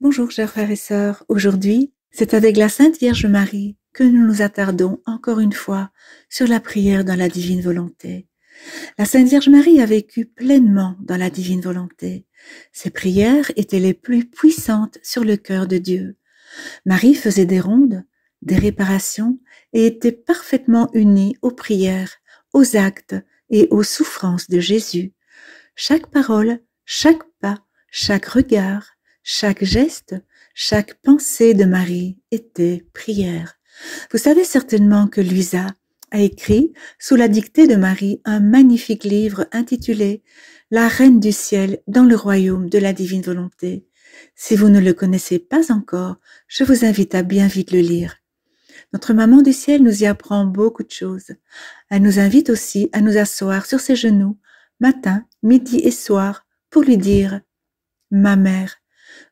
Bonjour chers frères et sœurs, aujourd'hui c'est avec la Sainte Vierge Marie que nous nous attardons encore une fois sur la prière dans la divine volonté. La Sainte Vierge Marie a vécu pleinement dans la divine volonté. Ses prières étaient les plus puissantes sur le cœur de Dieu. Marie faisait des rondes, des réparations et était parfaitement unie aux prières, aux actes et aux souffrances de Jésus. Chaque parole, chaque pas, chaque regard, chaque geste, chaque pensée de Marie était prière. Vous savez certainement que Luisa a écrit, sous la dictée de Marie, un magnifique livre intitulé « La Reine du ciel dans le royaume de la divine volonté ». Si vous ne le connaissez pas encore, je vous invite à bien vite le lire. Notre maman du ciel nous y apprend beaucoup de choses. Elle nous invite aussi à nous asseoir sur ses genoux, matin, midi et soir, pour lui dire « Ma mère,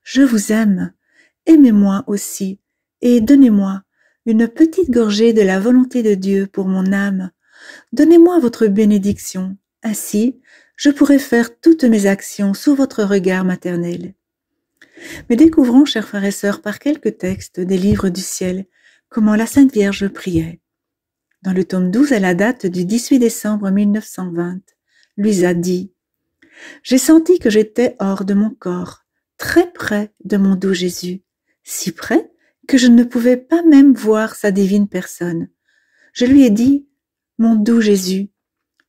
je vous aime, aimez-moi aussi, et donnez-moi une petite gorgée de la volonté de Dieu pour mon âme. Donnez-moi votre bénédiction, ainsi je pourrai faire toutes mes actions sous votre regard maternel. » Mais découvrons, chers frères et sœurs, par quelques textes des livres du ciel, comment la Sainte Vierge priait. Dans le tome 12 à la date du 18 décembre 1920, Luisa dit « J'ai senti que j'étais hors de mon corps, très près de mon doux Jésus, si près que je ne pouvais pas même voir sa divine personne. Je lui ai dit « Mon doux Jésus,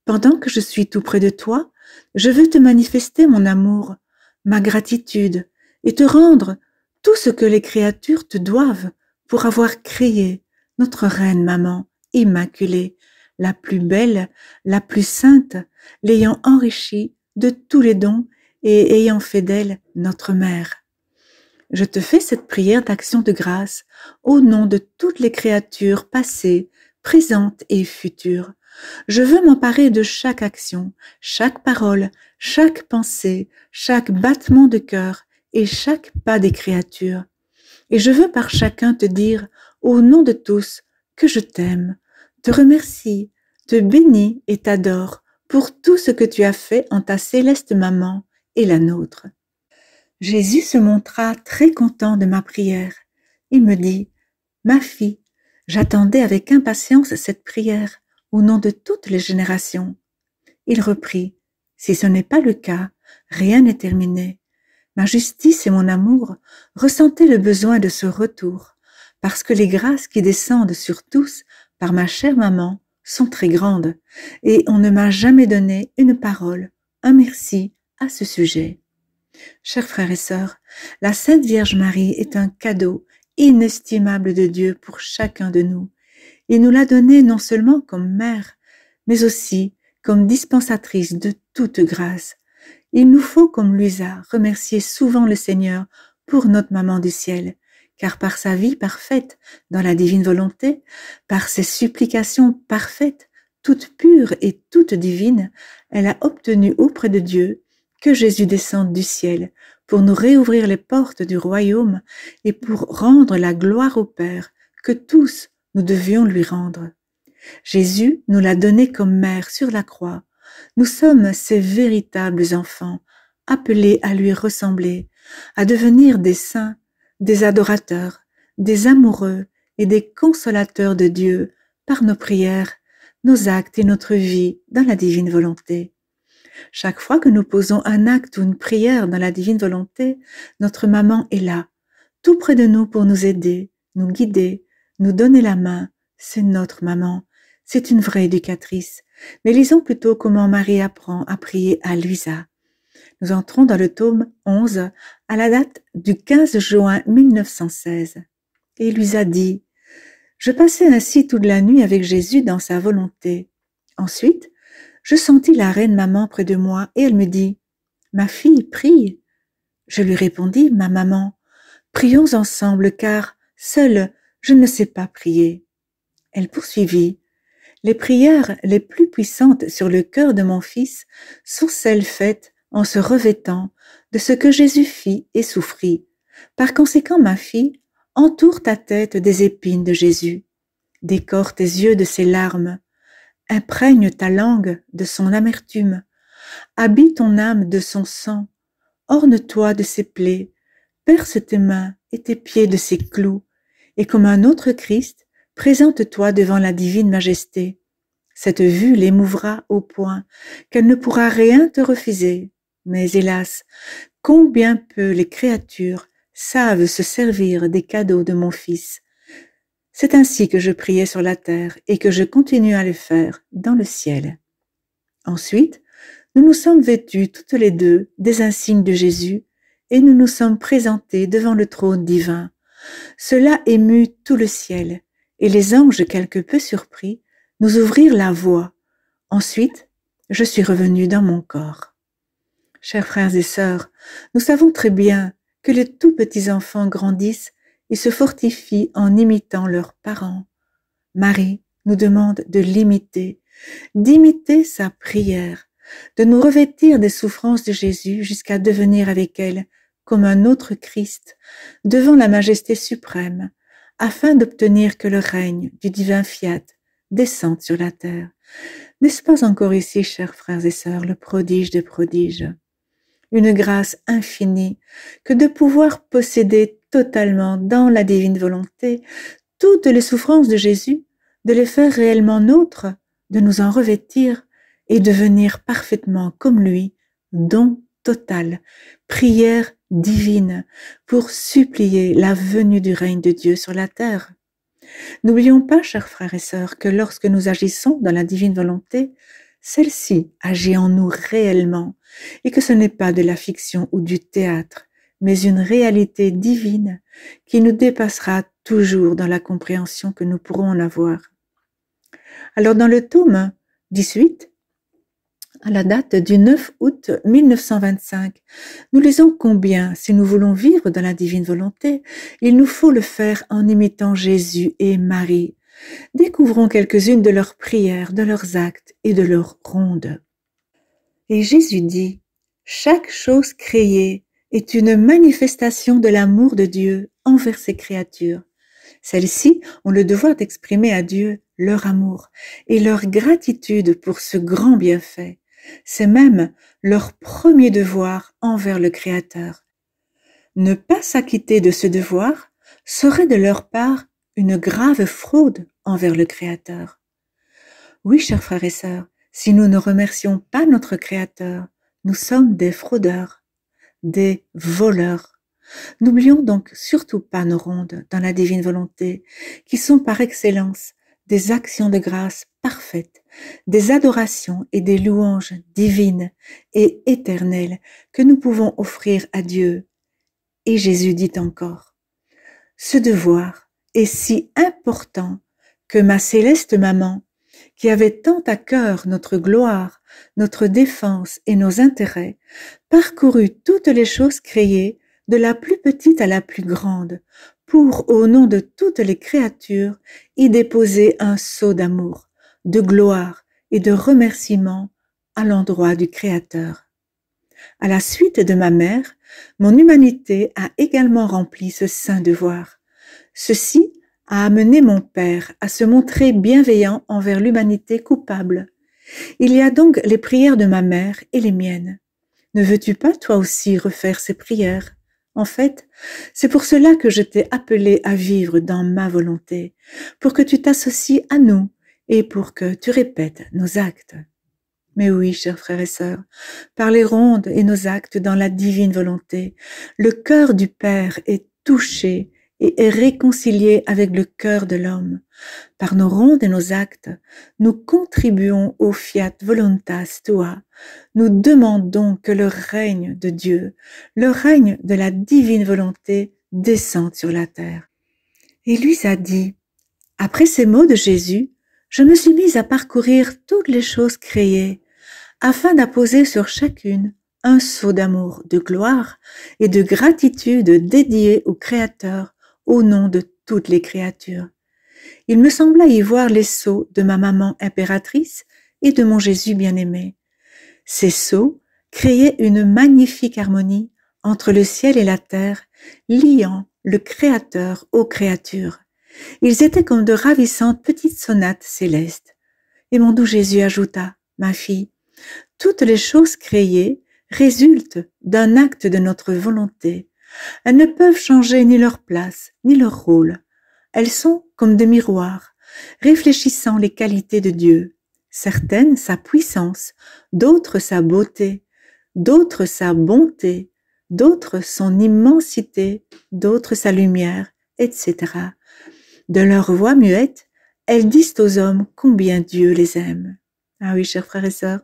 pendant que je suis tout près de toi, je veux te manifester mon amour, ma gratitude, et te rendre tout ce que les créatures te doivent pour avoir créé notre reine maman immaculée, la plus belle, la plus sainte, l'ayant enrichie de tous les dons et ayant fait d'elle notre mère. Je te fais cette prière d'action de grâce au nom de toutes les créatures passées, présentes et futures. Je veux m'emparer de chaque action, chaque parole, chaque pensée, chaque battement de cœur et chaque pas des créatures. Et je veux par chacun te dire, au nom de tous, que je t'aime, te remercie, te bénis et t'adore pour tout ce que tu as fait en ta céleste maman et la nôtre. Jésus se montra très content de ma prière. Il me dit, « Ma fille, j'attendais avec impatience cette prière au nom de toutes les générations. » Il reprit, « Si ce n'est pas le cas, rien n'est terminé. Ma justice et mon amour ressentaient le besoin de ce retour, parce que les grâces qui descendent sur tous par ma chère maman sont très grandes, et on ne m'a jamais donné une parole, un merci à ce sujet. » Chers frères et sœurs, la Sainte Vierge Marie est un cadeau inestimable de Dieu pour chacun de nous. Il nous l'a donné non seulement comme mère, mais aussi comme dispensatrice de toute grâce. Il nous faut, comme Luisa, remercier souvent le Seigneur pour notre maman du ciel, car par sa vie parfaite dans la divine volonté, par ses supplications parfaites, toutes pures et toutes divines, elle a obtenu auprès de Dieu que Jésus descende du ciel pour nous réouvrir les portes du royaume et pour rendre la gloire au Père que tous nous devions lui rendre. Jésus nous l'a donné comme mère sur la croix. Nous sommes ses véritables enfants, appelés à lui ressembler, à devenir des saints, des adorateurs, des amoureux et des consolateurs de Dieu par nos prières, nos actes et notre vie dans la divine volonté. Chaque fois que nous posons un acte ou une prière dans la divine volonté, notre maman est là, tout près de nous pour nous aider, nous guider, nous donner la main. C'est notre maman. C'est une vraie éducatrice. Mais lisons plutôt comment Marie apprend à prier à Luisa. Nous entrons dans le tome 11 à la date du 15 juin 1916. Et Luisa dit « Je passais ainsi toute la nuit avec Jésus dans sa volonté. Ensuite, je sentis la reine maman près de moi et elle me dit « Ma fille, prie !» Je lui répondis « Ma maman, prions ensemble car, seule, je ne sais pas prier. » Elle poursuivit « Les prières les plus puissantes sur le cœur de mon fils sont celles faites en se revêtant de ce que Jésus fit et souffrit. Par conséquent, ma fille, entoure ta tête des épines de Jésus, décore tes yeux de ses larmes, imprègne ta langue de son amertume, habille ton âme de son sang, orne-toi de ses plaies, perce tes mains et tes pieds de ces clous, et comme un autre Christ, présente-toi devant la divine majesté. Cette vue l'émouvra au point qu'elle ne pourra rien te refuser. Mais hélas, combien peu les créatures savent se servir des cadeaux de mon Fils. C'est ainsi que je priais sur la terre et que je continue à le faire dans le ciel. Ensuite, nous nous sommes vêtus toutes les deux des insignes de Jésus et nous nous sommes présentés devant le trône divin. Cela émut tout le ciel et les anges, quelque peu surpris, nous ouvrirent la voie. Ensuite, je suis revenu dans mon corps. Chers frères et sœurs, nous savons très bien que les tout petits enfants grandissent et se fortifient en imitant leurs parents. Marie nous demande de l'imiter, d'imiter sa prière, de nous revêtir des souffrances de Jésus jusqu'à devenir avec elle comme un autre Christ devant la majesté suprême, afin d'obtenir que le règne du divin fiat descende sur la terre. N'est-ce pas encore ici, chers frères et sœurs, le prodige des prodiges? Une grâce infinie que de pouvoir posséder totalement dans la divine volonté toutes les souffrances de Jésus, de les faire réellement nôtres, de nous en revêtir et devenir parfaitement comme lui, don total, prière divine pour supplier la venue du règne de Dieu sur la terre. N'oublions pas, chers frères et sœurs, que lorsque nous agissons dans la divine volonté, celle-ci agit en nous réellement et que ce n'est pas de la fiction ou du théâtre, mais une réalité divine qui nous dépassera toujours dans la compréhension que nous pourrons en avoir. Alors dans le tome 18, à la date du 9 août 1925, nous lisons combien, si nous voulons vivre dans la divine volonté, il nous faut le faire en imitant Jésus et Marie. Découvrons quelques-unes de leurs prières, de leurs actes et de leurs rondes. Et Jésus dit, « Chaque chose créée est une manifestation de l'amour de Dieu envers ses créatures. Celles-ci ont le devoir d'exprimer à Dieu leur amour et leur gratitude pour ce grand bienfait. C'est même leur premier devoir envers le Créateur. Ne pas s'acquitter de ce devoir serait de leur part une grave fraude envers le Créateur. Oui, chers frères et sœurs, si nous ne remercions pas notre Créateur, nous sommes des fraudeurs, des voleurs. N'oublions donc surtout pas nos rondes dans la divine volonté, qui sont par excellence des actions de grâce parfaites, des adorations et des louanges divines et éternelles que nous pouvons offrir à Dieu. Et Jésus dit encore, « Ce devoir est si important que ma céleste maman, qui avait tant à cœur notre gloire, notre défense et nos intérêts, parcourut toutes les choses créées, de la plus petite à la plus grande, pour, au nom de toutes les créatures, y déposer un sceau d'amour, de gloire et de remerciement à l'endroit du Créateur. À la suite de ma mère, mon humanité a également rempli ce saint devoir. Ceci a amené mon Père à se montrer bienveillant envers l'humanité coupable. Il y a donc les prières de ma mère et les miennes. Ne veux-tu pas toi aussi refaire ces prières? En fait, c'est pour cela que je t'ai appelé à vivre dans ma volonté, pour que tu t'associes à nous et pour que tu répètes nos actes. Mais oui, chers frères et sœurs, par les rondes et nos actes dans la divine volonté, le cœur du Père est touché et est réconcilié avec le cœur de l'homme. Par nos rondes et nos actes, nous contribuons au fiat voluntas tua. Nous demandons que le règne de Dieu, le règne de la divine volonté, descende sur la terre. Et lui a dit, après ces mots de Jésus, je me suis mise à parcourir toutes les choses créées, afin d'apposer sur chacune un sceau d'amour, de gloire et de gratitude dédié au Créateur, au nom de toutes les créatures. Il me sembla y voir les sceaux de ma maman impératrice et de mon Jésus bien-aimé. Ces sceaux créaient une magnifique harmonie entre le ciel et la terre, liant le Créateur aux créatures. Ils étaient comme de ravissantes petites sonates célestes. Et mon doux Jésus ajouta, « Ma fille, toutes les choses créées résultent d'un acte de notre volonté, Elles ne peuvent changer ni leur place, ni leur rôle. Elles sont comme des miroirs, réfléchissant les qualités de Dieu. Certaines sa puissance, d'autres sa beauté, d'autres sa bonté, d'autres son immensité, d'autres sa lumière, etc. De leur voix muette, elles disent aux hommes combien Dieu les aime. Ah oui, chers frères et sœurs,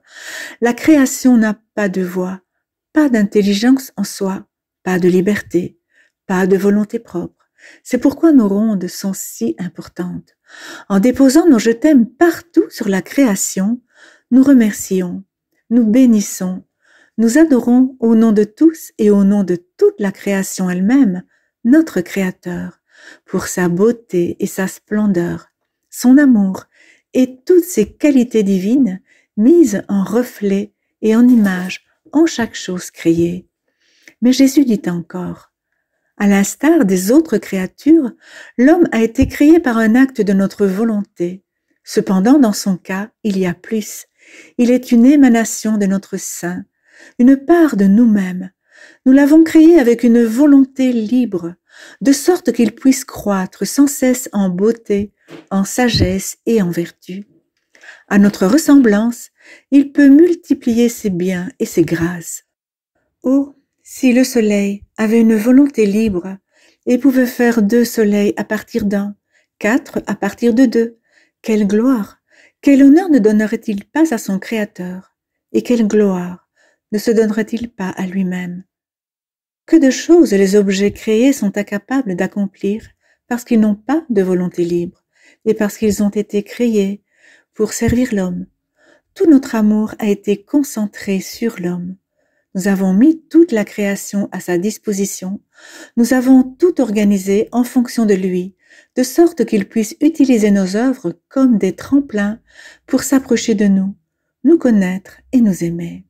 la création n'a pas de voix, pas d'intelligence en soi, pas de liberté, pas de volonté propre. C'est pourquoi nos rondes sont si importantes. En déposant nos je t'aime partout sur la création, nous remercions, nous bénissons, nous adorons au nom de tous et au nom de toute la création elle-même, notre Créateur, pour sa beauté et sa splendeur, son amour et toutes ses qualités divines mises en reflet et en image en chaque chose créée. Mais Jésus dit encore, à l'instar des autres créatures, l'homme a été créé par un acte de notre volonté. Cependant, dans son cas, il y a plus. Il est une émanation de notre sein, une part de nous-mêmes. Nous l'avons créé avec une volonté libre, de sorte qu'il puisse croître sans cesse en beauté, en sagesse et en vertu. À notre ressemblance, il peut multiplier ses biens et ses grâces. Oh, si le soleil avait une volonté libre et pouvait faire 2 soleils à partir d'un, 4 à partir de 2, quelle gloire, quel honneur ne donnerait-il pas à son Créateur, et quelle gloire ne se donnerait-il pas à lui-même? Que de choses les objets créés sont incapables d'accomplir parce qu'ils n'ont pas de volonté libre et parce qu'ils ont été créés pour servir l'homme. Tout notre amour a été concentré sur l'homme. Nous avons mis toute la création à sa disposition. Nous avons tout organisé en fonction de lui, de sorte qu'il puisse utiliser nos œuvres comme des tremplins pour s'approcher de nous, nous connaître et nous aimer.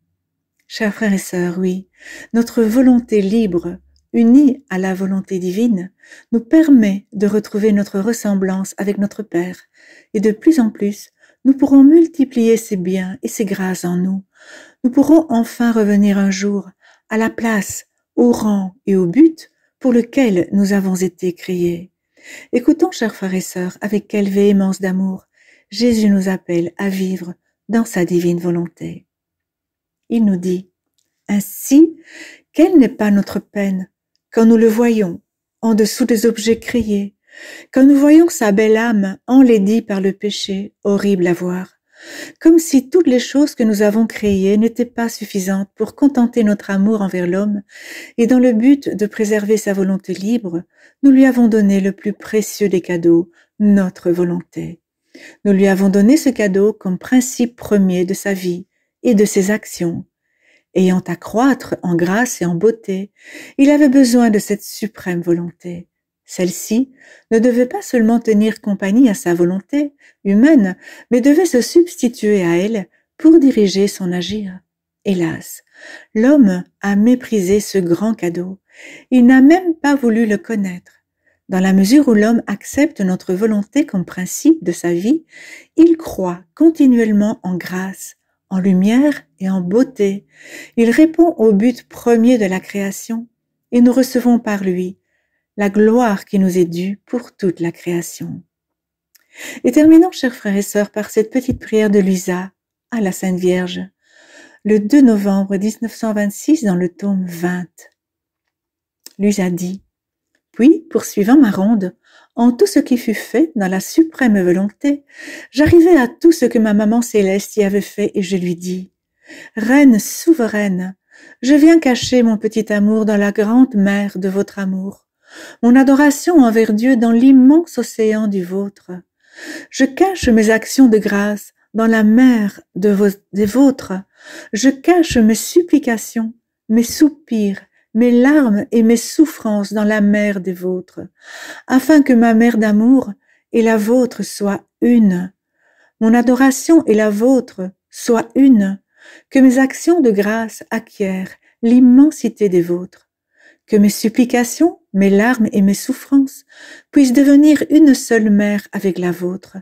Chers frères et sœurs, oui, notre volonté libre, unie à la volonté divine, nous permet de retrouver notre ressemblance avec notre Père, et de plus en plus, nous pourrons multiplier ses biens et ses grâces en nous. Nous pourrons enfin revenir un jour à la place, au rang et au but pour lequel nous avons été créés. Écoutons, chers frères et sœurs, avec quelle véhémence d'amour Jésus nous appelle à vivre dans sa divine volonté. Il nous dit, ainsi, quelle n'est pas notre peine quand nous le voyons en dessous des objets créés, quand nous voyons sa belle âme enlaidie par le péché, horrible à voir, comme si toutes les choses que nous avons créées n'étaient pas suffisantes pour contenter notre amour envers l'homme, et dans le but de préserver sa volonté libre, nous lui avons donné le plus précieux des cadeaux, notre volonté. Nous lui avons donné ce cadeau comme principe premier de sa vie et de ses actions. Ayant à croître en grâce et en beauté, il avait besoin de cette suprême volonté. Celle-ci ne devait pas seulement tenir compagnie à sa volonté humaine, mais devait se substituer à elle pour diriger son agir. Hélas, l'homme a méprisé ce grand cadeau. Il n'a même pas voulu le connaître. Dans la mesure où l'homme accepte notre volonté comme principe de sa vie, il croît continuellement en grâce, en lumière et en beauté. Il répond au but premier de la création et nous recevons par lui la gloire qui nous est due pour toute la création. Et terminons, chers frères et sœurs, par cette petite prière de Luisa à la Sainte Vierge, le 2 novembre 1926 dans le tome 20. Luisa dit, « Puis, poursuivant ma ronde, en tout ce qui fut fait dans la suprême volonté, j'arrivai à tout ce que ma maman céleste y avait fait et je lui dis, « Reine souveraine, je viens cacher mon petit amour dans la grande mer de votre amour, mon adoration envers Dieu dans l'immense océan du vôtre. Je cache mes actions de grâce dans la mer des vôtres. Je cache mes supplications, mes soupirs, mes larmes et mes souffrances dans la mer des vôtres, afin que ma mer d'amour et la vôtre soient une. Mon adoration et la vôtre soient une. Que mes actions de grâce acquièrent l'immensité des vôtres. Que mes supplications, mes larmes et mes souffrances puissent devenir une seule mer avec la vôtre,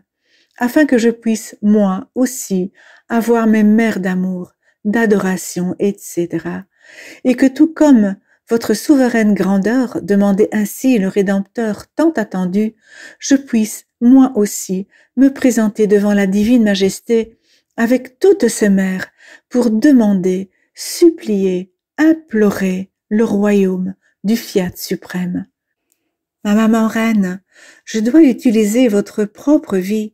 afin que je puisse, moi aussi, avoir mes mers d'amour, d'adoration, etc. Et que tout comme votre souveraine grandeur, demandez ainsi le Rédempteur tant attendu, je puisse, moi aussi, me présenter devant la divine majesté avec toutes ces mères pour demander, supplier, implorer le royaume du Fiat suprême. Ma maman reine, je dois utiliser votre propre vie,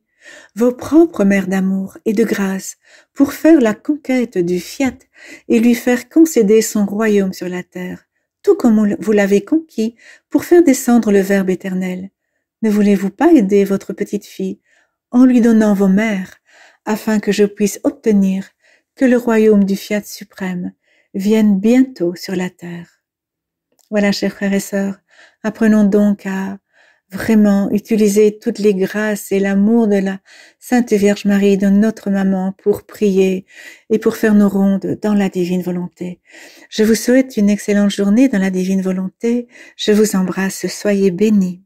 vos propres mères d'amour et de grâce pour faire la conquête du Fiat et lui faire concéder son royaume sur la terre, tout comme vous l'avez conquis pour faire descendre le Verbe éternel. Ne voulez-vous pas aider votre petite fille en lui donnant vos mères, afin que je puisse obtenir que le royaume du Fiat suprême vienne bientôt sur la terre? Voilà, chers frères et sœurs, apprenons donc à vraiment utiliser toutes les grâces et l'amour de la Sainte Vierge Marie, de notre maman, pour prier et pour faire nos rondes dans la divine volonté. Je vous souhaite une excellente journée dans la divine volonté. Je vous embrasse, soyez bénis.